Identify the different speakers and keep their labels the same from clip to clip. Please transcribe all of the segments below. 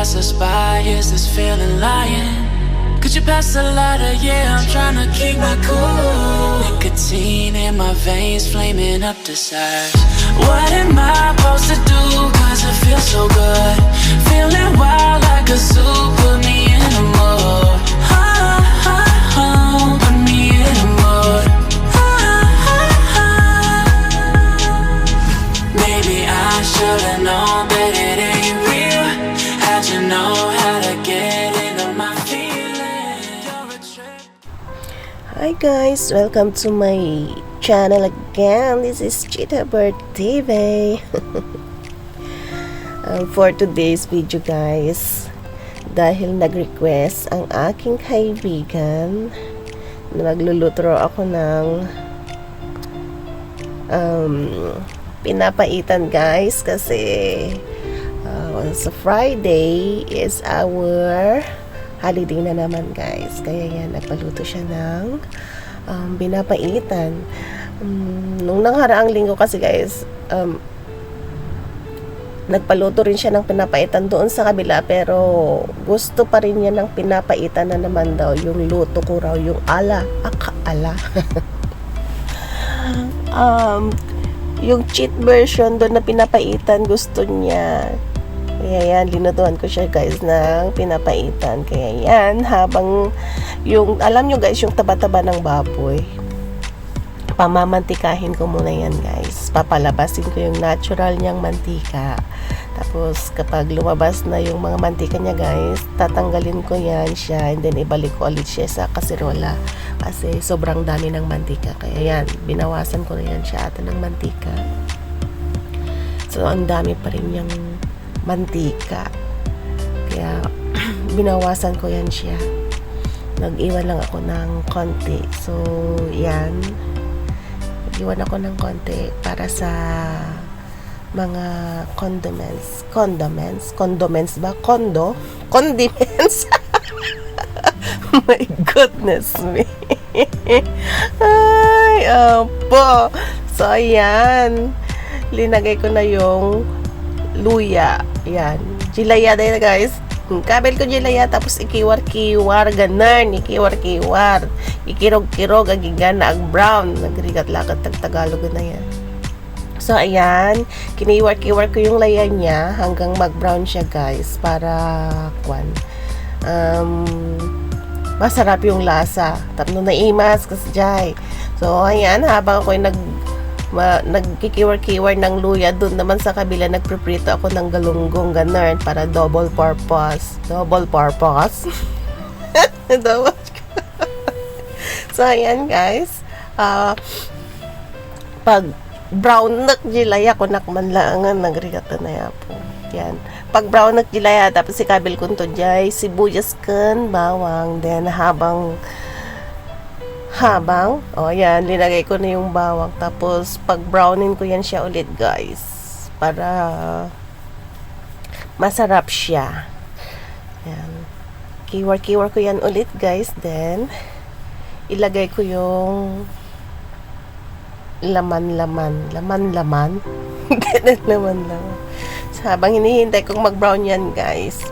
Speaker 1: pass us by? Is this feeling lying? Could you pass the lighter? Yeah, I'm trying to keep my cool. Nicotine in my veins, flaming up desires. What am I supposed to do? Cause it feels so good. Feeling wild like a zoo. Put me in a mood. Put me in a mood. Maybe I should've known that it ain't real. How'd you know how to get into my feelings? You're a trip.
Speaker 2: Hi guys, welcome to my channel again. This is Chita Bird TV. For today's video guys, dahil nag-request ang aking kaibigan na magluluto ako ng pinapaitan guys, kasi sa Friday is our holiday na naman guys, kaya yan, nagpaluto siya ng pinapaitan. Nung nakaraang linggo kasi guys, nagpaluto rin siya ng pinapaitan doon sa kabila, pero gusto pa rin niya ng pinapaitan na naman daw, yung luto ko raw, yung ala. Yung cheat version doon na pinapaitan gusto niya. Kaya yan, linutuan ko siya guys ng pinapaitan. Kaya yan, habang yung, alam nyo guys, yung taba-taba ng baboy, pamamantikahin ko muna yan guys. Papalabasin ko yung natural niyang mantika. Tapos kapag lumabas na yung mga mantika niya guys, tatanggalin ko yan siya, and then ibalik ko ulit siya sa kasirola. Kasi sobrang dami ng mantika. Kaya yan, binawasan ko na yan siya ata ng mantika. So ang dami pa rin yung mantika. Kaya binawasan ko yan siya. Nag-iwan lang ako ng konti. So yan, nag-iwan ako ng konti para sa mga condiments ba? Condiments. My goodness me. Ay, apo. So ayan, linagay ko na yung luya. Yan, jilaya na guys. Kabel ko jilaya, tapos ikiwar-kiwar, ganan, ikiwar-kiwar, ikirog-kirog, agigana, ag brown, nagrigat-lagat, tag-Tagalog na yan. So ayan, kiniwar-kiwar ko yung laya niya hanggang mag-brown siya guys, para masarap yung lasa. Tapos naimas kasi jay. So ayan, habang ako nagkikiwar-kiwar ng luya, doon naman sa kabila nagpreprito ako ng galunggong ganun, para double purpose. So ayan guys, pag brown nak jilaya ko nakmanlangan nagrigata na yapo. Yan, pag brown nak jilaya, tapos ikabil ko to jay sibuyas kan bawang, then habang yan, linagay ko na yung bawang, tapos pag brownin ko yan siya ulit guys, para masarap siya. Yan, kiwar ko yan ulit guys, then ilagay ko yung laman laman. So, habang hinihintay kong mag-brown yan guys,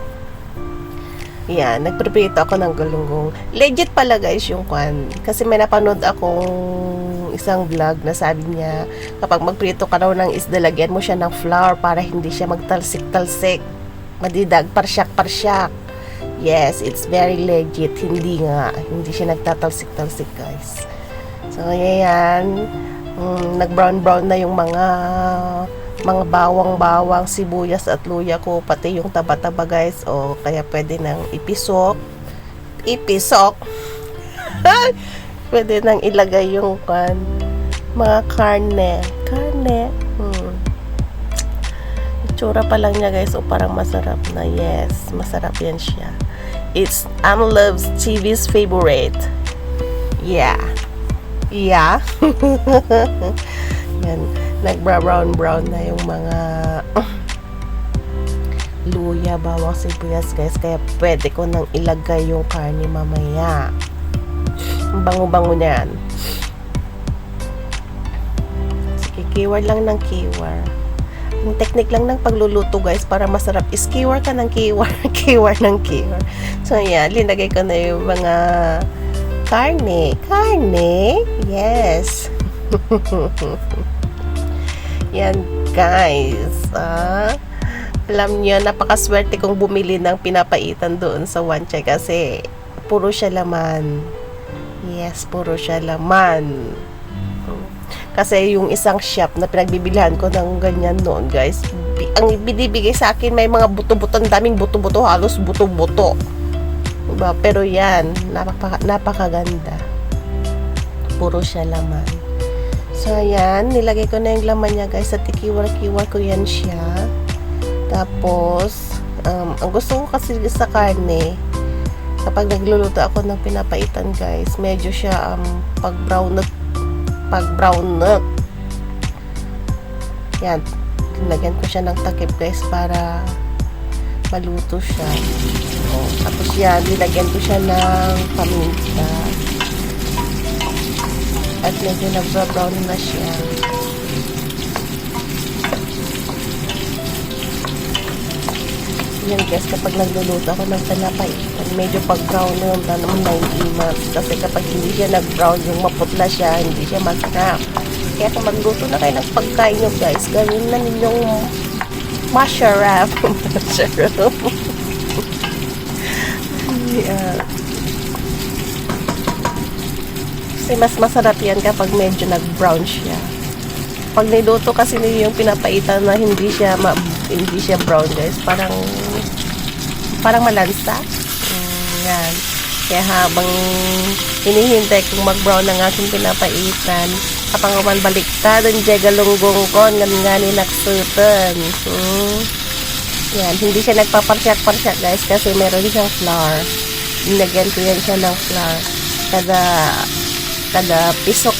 Speaker 2: yan, nagpreprito ako ng galunggong. Legit pala guys yung kwan, kasi may napanood akong isang vlog na sabi niya, kapag magprito ka raw ng isda, lagyan mo siya ng flour para hindi siya magtalsik-talsik, madidag, parsyak. Yes, it's very legit. Hindi siya nagtatalsik-talsik guys. So ayan, nag-brown na yung mga bawang, sibuyas at luya ko, pati yung taba-taba guys. O kaya pwede nang ipisok. Pwede nang ilagay yung mga karne. Itsura pa lang niya guys, o parang masarap na. Yes, masarap yan siya. It's Loves TV's favorite. Yeah. Yan, nag-brown na yung mga luya, bawang, sibuyas guys, kaya pwede ko nang ilagay yung karne mamaya. Ang bango-bango niyan. Sige, kiwar lang ng kiwar. Yung technique lang ng pagluluto guys para masarap is kiwar ka ng kiwar, kiwar ng kiwar. So yan, linagay ko na yung mga karne. Karne? Yes. Yan guys. Alam niyo, napakaswerte kong bumili ng pinapaitan doon sa Wanchay kasi puro siya laman. Yes, puro siya laman. Kasi yung isang shop na pinagbibilhan ko ng ganyan noon guys, ang binibigay sa akin may mga buto-buto, ang daming buto-buto, halos buto-buto. Diba? Pero yan, napakaganda. Puro siya laman. So ayan, nilagay ko na yung laman niya guys, at ikiwar-kiwar ko yan siya. Tapos, ang gusto ko kasi sa karne, kapag nagluluto ako ng pinapaitan guys, medyo siya pag brown nut. Yan, lagyan ko siya ng takip guys para maluto siya. Tapos yan, nilagyan ko siya ng paminta. At medyo nag-brown na siya. Yan guys, kapag nagluluto ako ng pinapaitan, medyo pag-brown na yung naman 9 months. Kasi kapag hindi siya nag-brown, yung maputla siya, hindi siya masarap. Kaya kung magluto na kayo ng pagkain nyo guys, gawin na ninyong masarap. Masarap. Yeah. Kasi mas masarap yan kapag medyo nag-brown siya. Pag niluto kasi niyo yung pinapaitan na hindi siya brown guys, parang malansa. Yan. Kaya habang hinihintay kong mag-brown ng aking pinapaitan, kapag man baliktad ang galunggong ko, nga ni naksutan. Yan, hindi siya nagpaparsyak-parsyak guys kasi meron siyang flour. Nilagyan ko yan siya ng flour. Kada pisok.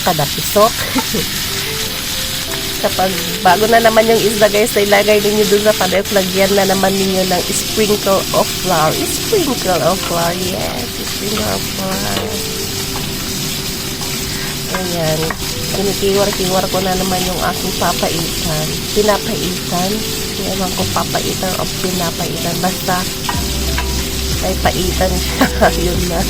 Speaker 2: Kapag bago na naman yung isda guys, ilagay ninyo dun sa palet, lagyan na naman ninyo ng sprinkle of flour. Sprinkle of flour, yes. Sprinkle of flour. Ayan. Kinikiwar-kiwar ko na naman yung aking papaitan. Pinapaitan. Ewan ko papaitan o pinapaitan. Basta ay paitan siya. Yun na.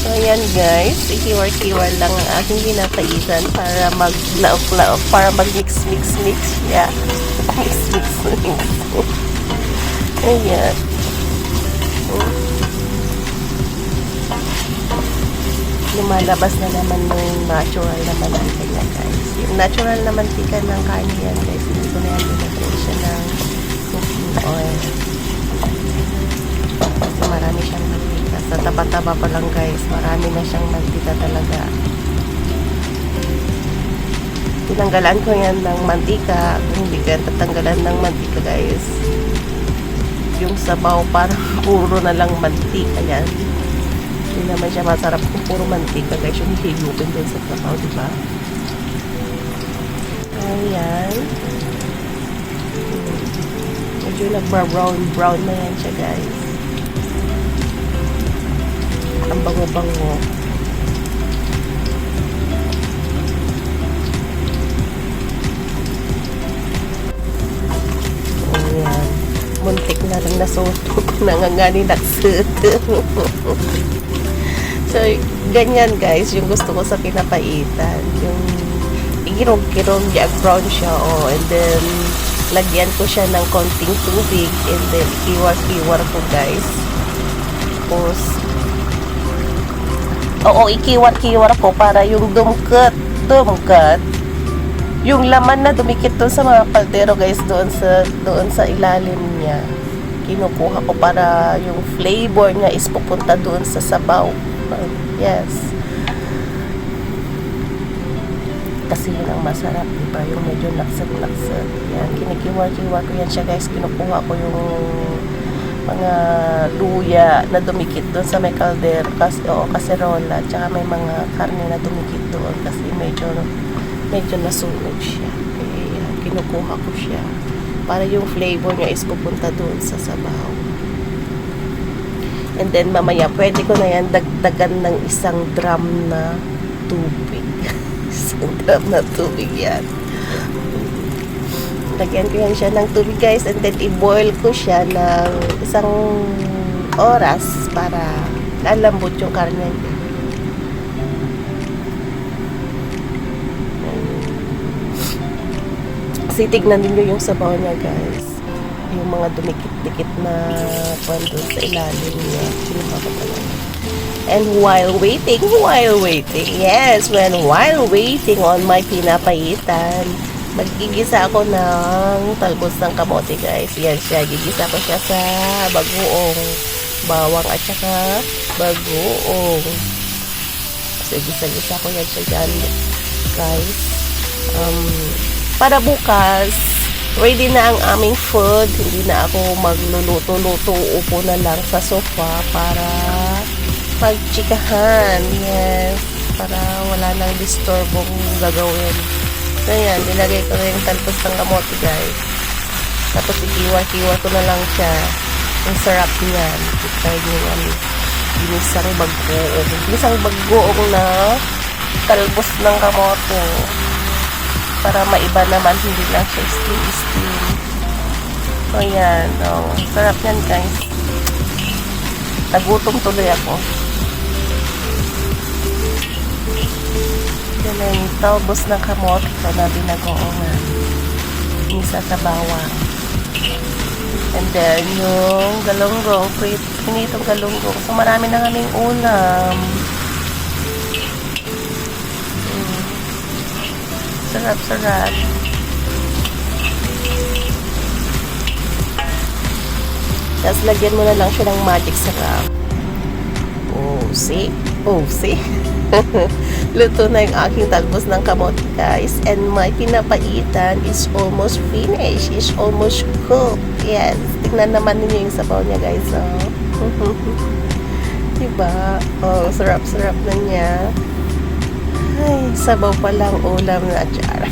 Speaker 2: So, ayan guys, ikiwar-kiwar lang ang aking pinapaitan para mag-laok-laok, para mag-mix-mix-mix siya. Mix-mix-mix. Ayan. Lumalabas na naman yung natural na mantika niya guys. Yung natural na mantika ng karne yan guys, hindi ko na yan binagay siya ng cooking oil. Kasi marami siyang mantika. Sa taba-taba pa lang guys, marami na siyang mantika talaga. Tinanggalan ko yan ng mantika. Kung hindi ka tatanggalan ng mantika guys, yung sabaw parang puro na lang mantika yan. Hindi naman siya masarap kung puro mantika guys, yung higupin din sa sabaw, diba? Ayan. Medyo nag-brown na yan siya guys. Ang bango-bango. Ayan. Muntik na rin nasutok. Nangangani naksuto. So, ganyan guys, yung gusto ko sa pinapaitan. Yung igirog-kirog, brown siya, and then lagyan ko siya ng konting tubig, and then iwar-iwar ko guys. Tapos, ikiwar-kiwar ko para yung dumkat, yung laman na dumikit doon sa mga kaldero guys, doon sa ilalim niya. Kinukuha ko para yung flavor niya is pupunta doon sa sabaw. Yes. Kasi yun ang masarap, diba? Yung medyo laksan-laksan. Yan, kinikiwar-kiwar ko yan siya guys. Kinukuha ko yung mga luya na dumikit doon sa may kaldero kaserola, tsaka may mga karne na dumikit doon kasi medyo nasunog siya. Kaya yan, kinukuha ko siya para yung flavor niya is pupunta doon sa sabaw. And then mamaya pwede ko na yan dagdagan ng isang drum na tubig. Isang drum na tubig yan. Lagyan ko yan siya ng tubig guys, and then i-boil ko siya ng isang oras para lalambot yung karne. Kasi tignan ninyo yung sabaw niya guys, yung mga dumikit-dikit na kwento sa ilalim niya. Sinima ko talaga. And while waiting, yes, while waiting on my pinapaitan, magigisa ako ng talbos ng kamote guys. Yan siya, gigisa ko siya sa bagoong, bawang at saka bagoong. So gisa-gisa ko yan siya dyan guys. Para bukas, ready na ang aming food. Hindi na ako magluluto-luto, upo na lang sa sofa para pagchikahan. Yes, para wala nang disturbong gagawin. So yan, nilagay ko na yung talpos ng kamote guys. Tapos ikiwa-kiwa ko na lang siya. Ang sarap niyan. Ito yung ginisang bagoong. Ginisang bagoong na talpos ng kamote. Para maiba naman, hindi lang siya steam. So yan, sarap yan guys. Nagutom tuloy ako. Yan na yung talbos ng kamote ko na binagoongan. Isa sa bawang. And then yung galunggong, pinitong galunggong. So marami na kaming ulam. Sarap. Tapos lagyan mo na lang siya ng magic sarap. Oh, see? Luto na yung aking talbos ng kamote guys. And my pinapaitan is almost finished. Is almost cooked. Yes. Tingnan naman ninyo yung sabaw niya guys. Oh. Diba? Oh, sarap-sarap na niya. Ay, sabaw pa lang ulam na atsara.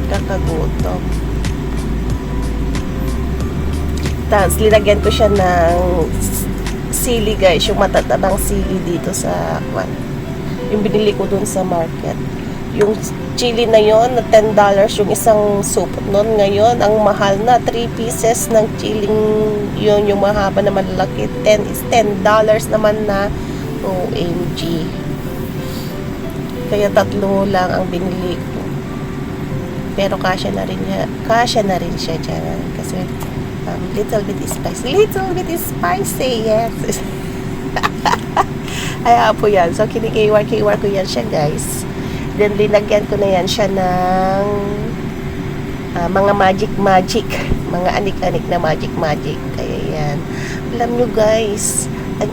Speaker 2: Kakagutom. Tapos, linagyan ko siya ng sili guys. Yung matatabang sili dito sa yung binili ko dun sa market. Yung chili na yon na $10 yung isang supot nun. Ngayon, ang mahal na 3 pieces ng chili yun, yung mahaba na malaki. $10 naman na OMG. Kaya 3 lang ang binili ko. Pero kasya na rin siya dyan. Kasi little bit spicy. Yes. Kaya po yan. So kinikiwar ko yan siya guys. Then linagyan ko na yan siya ng mga magic. Mga anik-anik na magic. Kaya yan. Alam nyo guys, ang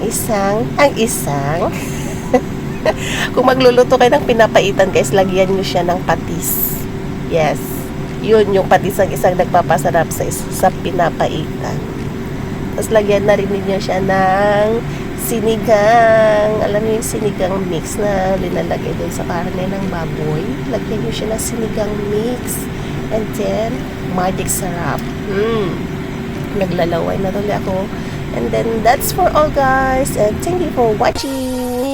Speaker 2: isang kung magluluto kayo ng pinapaitan guys, lagyan nyo siya ng patis. Yes, yun yung patis ang isang nagpapasarap sa pinapaitan. Tapos lagyan na rin niyo siya ng sinigang. Alam niyo yung sinigang mix na linalagay doon sa karne ng baboy. Lagyan niyo siya ng sinigang mix. And then magic sarap. Naglalaway na tuloy ako. And then, that's for all guys. And thank you for watching.